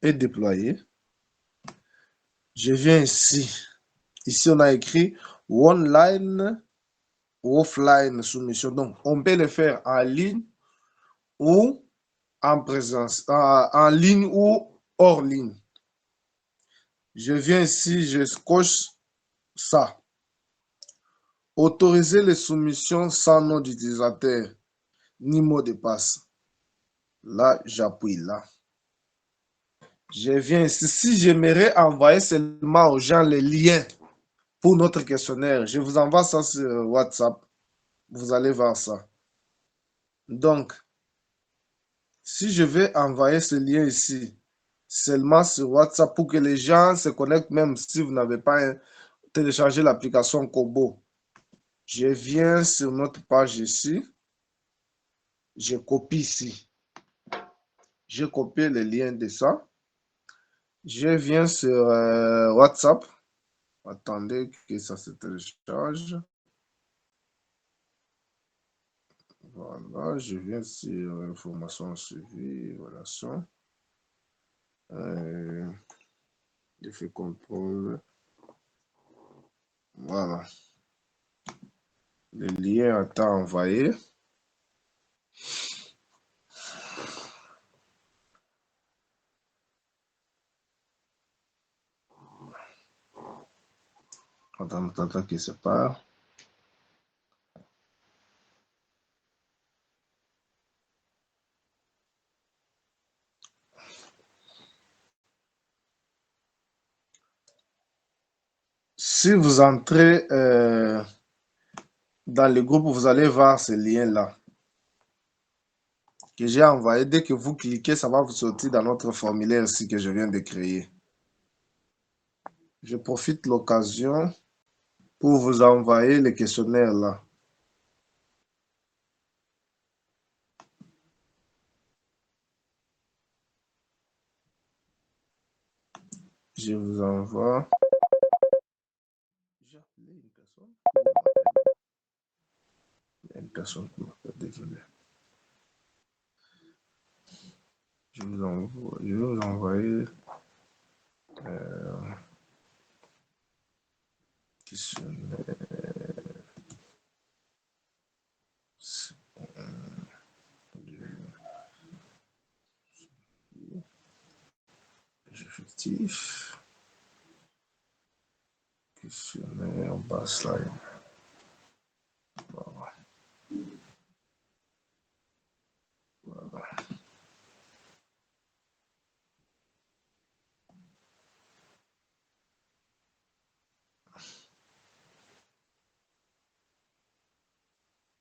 est déployé. Je viens ici. Ici, on a écrit online ou offline soumission. Donc, on peut le faire en ligne ou en présence, en ligne ou hors ligne. Je viens ici, je coche ça. Autoriser les soumissions sans nom d'utilisateur ni mot de passe. Là, j'appuie là. Je viens ici. Si j'aimerais envoyer seulement aux gens les liens pour notre questionnaire, je vous envoie ça sur WhatsApp. Vous allez voir ça. Donc, si je vais envoyer ce lien ici, seulement sur WhatsApp pour que les gens se connectent, même si vous n'avez pas téléchargé l'application Kobo, je viens sur notre page ici, je copie ici. Je copie le lien de ça. Je viens sur WhatsApp. Attendez que ça se télécharge. Voilà, je viens sur information suivie, relation. Je fais contrôle. Voilà. Le lien est envoyé. Attends qu'il se part. Si vous entrez dans le groupe, vous allez voir ce lien-là que j'ai envoyé. Dès que vous cliquez, ça va vous sortir dans notre formulaire ici que je viens de créer. Je profite de l'occasion pour vous envoyer le questionnaire là. Je vous envoie. J'ai appelé une personne. Il y a une personne qui m'appelle, désolé. Je vais vous envoyer questionnaire. Effectif. Questionnaire baseline. Voilà. Voilà.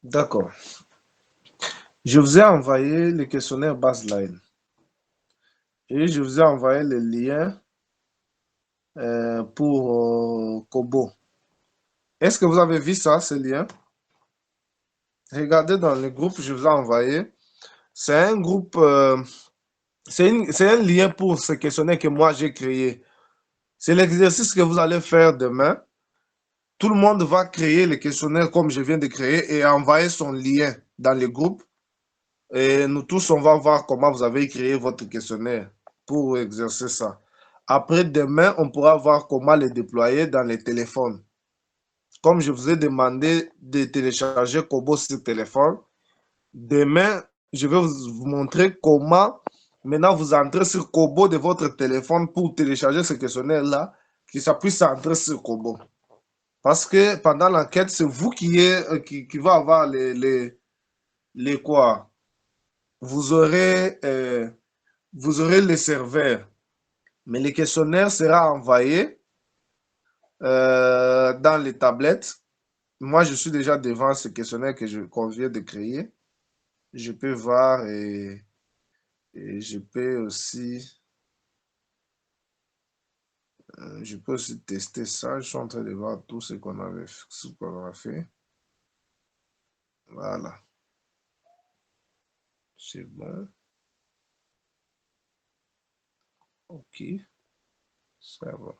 D'accord. Je vous ai envoyé le questionnaire baseline et je vous ai envoyé le lien pour Kobo. Est-ce que vous avez vu ça, ce lien? Regardez dans le groupe, je vous ai envoyé. C'est un groupe, c'est un lien pour ce questionnaire que moi j'ai créé. C'est l'exercice que vous allez faire demain. Tout le monde va créer le questionnaire comme je viens de créer et envoyer son lien dans le groupe. Et nous tous, on va voir comment vous avez créé votre questionnaire pour exercer ça. Après, demain, on pourra voir comment le déployer dans les téléphones. Comme je vous ai demandé de télécharger Kobo sur téléphone, demain, je vais vous montrer comment maintenant vous entrez sur Kobo de votre téléphone pour télécharger ce questionnaire-là, que ça puisse entrer sur Kobo. Parce que pendant l'enquête, c'est vous qui va avoir les quoi. Vous aurez les serveurs, mais le questionnaire sera envoyé dans les tablettes. Moi, je suis déjà devant ce questionnaire qu'on vient de créer. Je peux voir et je peux aussi tester ça. Je suis en train de voir tout ce qu'on a fait. Voilà. C'est bon. OK. Ça va.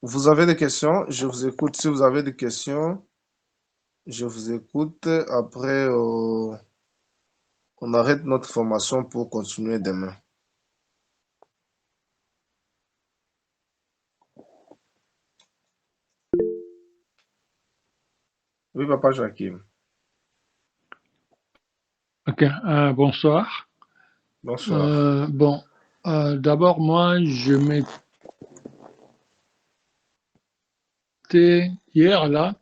Vous avez des questions? Je vous écoute. Si vous avez des questions, je vous écoute. Après, on arrête notre formation pour continuer demain. Oui, papa Joachim. Ok, bonsoir. Bonsoir. Bon, d'abord, moi, je m'étais, hier, là,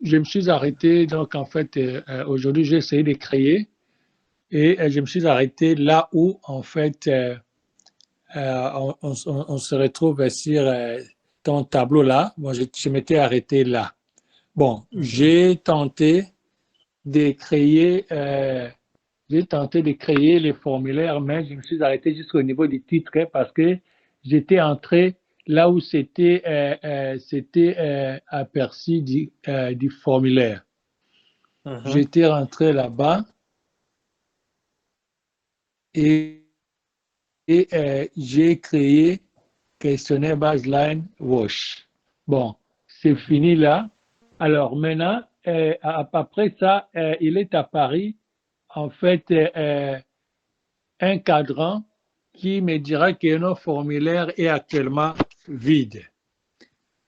je me suis arrêté, donc en fait, aujourd'hui, j'ai essayé de créer et je me suis arrêté là où, en fait, on se retrouve sur ton tableau là. Moi, je m'étais arrêté là. Bon, Mhm, j'ai tenté de créer les formulaires, mais je me suis arrêté jusqu'au niveau du titre parce que j'étais entré là où c'était aperçu du formulaire. mhm. J'étais rentré là-bas et, j'ai créé questionnaire baseline wash. Bon, c'est Mhm. fini là. Alors maintenant, après ça, il est apparu en fait un cadran qui me dira que notre formulaire est actuellement vide.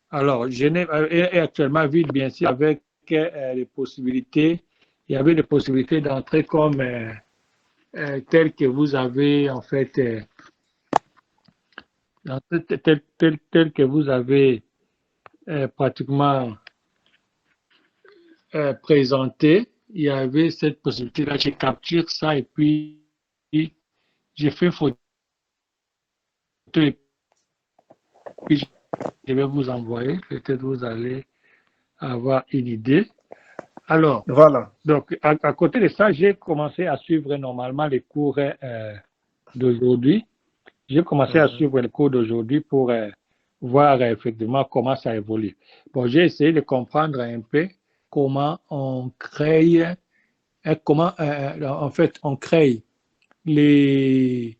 Alors, est actuellement vide, bien sûr, avec les possibilités. Il y avait des possibilités d'entrer comme telles que vous avez, en fait, telles que vous avez pratiquement présenté. Il y avait cette possibilité-là. Je capture ça et puis j'ai fait photo et puis je vais vous envoyer. Peut-être vous allez avoir une idée. Alors, Voilà. donc, à côté de ça, j'ai commencé à suivre normalement les cours d'aujourd'hui. J'ai commencé à Mhm. suivre les cours d'aujourd'hui pour voir effectivement comment ça évolue. Bon, j'ai essayé de comprendre un peu comment on crée, comment en fait on crée les,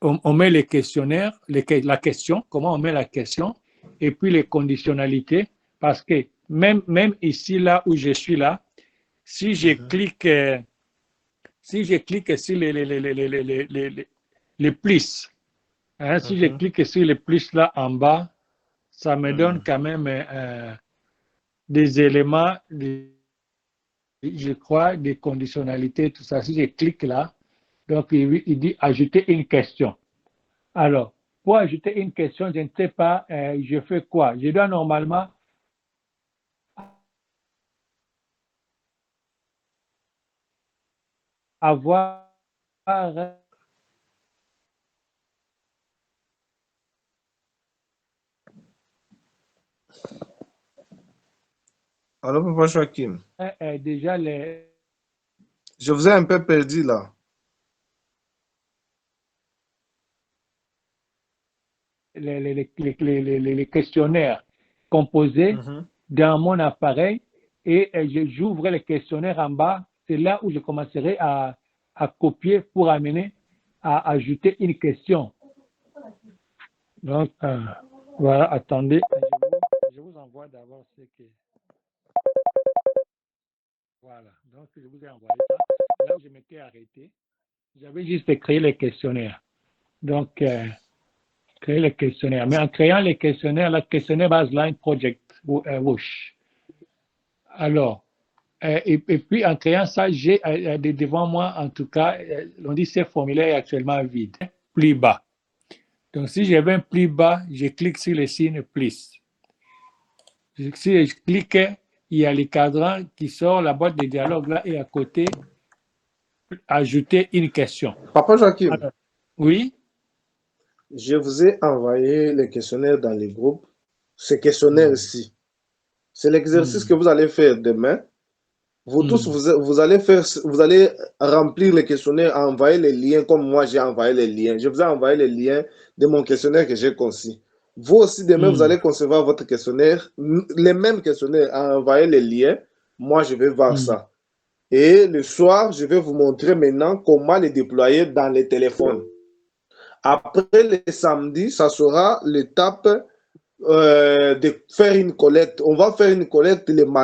on met les questionnaires, la question, comment on met la question, et puis les conditionnalités, parce que même ici, là où je suis là, si je Mhm. clique, si je clique sur les plus, hein, si je Mhm. clique sur les plus là en bas, ça me donne Mhm. quand même des éléments, je crois, des conditionnalités, tout ça. Si je clique là, donc il dit ajouter une question. Alors, pour ajouter une question, je ne sais pas, je fais quoi? Je dois normalement avoir Alors, papa Joachim, déjà je vous ai un peu perdu là. les questionnaires composés Mhm. dans mon appareil et j'ouvre les questionnaires en bas. C'est là où je commencerai à copier pour amener à ajouter une question. Donc, voilà, attendez, je vous envoie d'abord ce que. Voilà, donc je vous ai envoyé ça. Là où je m'étais arrêté, j'avais juste créé les questionnaires. Donc, créer les questionnaires. Mais en créant les questionnaires, le questionnaire Baseline Project, WOSH. Alors, et puis en créant ça, j'ai devant moi, en tout cas, on dit ce formulaire est actuellement vide, plus bas. Donc, si je vais plus bas, je clique sur le signe plus. Si je clique, il y a le cadran qui sort, la boîte de dialogue là, et à côté, ajouter une question. Papa Joachim, Alors, oui. je vous ai envoyé les questionnaires dans les groupes. Ces questionnaires Mm, ici, c'est l'exercice que mm, vous allez faire demain. Vous tous, mm, vous allez faire, vous allez remplir les questionnaires, envoyer les liens comme moi j'ai envoyé les liens. Je vous ai envoyé les liens de mon questionnaire que j'ai conçu. Vous aussi, demain, vous mm, allez concevoir votre questionnaire, les mêmes questionnaires, envoyer les liens. Moi, je vais voir mm. ça. Et le soir, je vais vous montrer maintenant comment les déployer dans les téléphones. Après le samedi, ça sera l'étape de faire une collecte. On va faire une collecte le matin.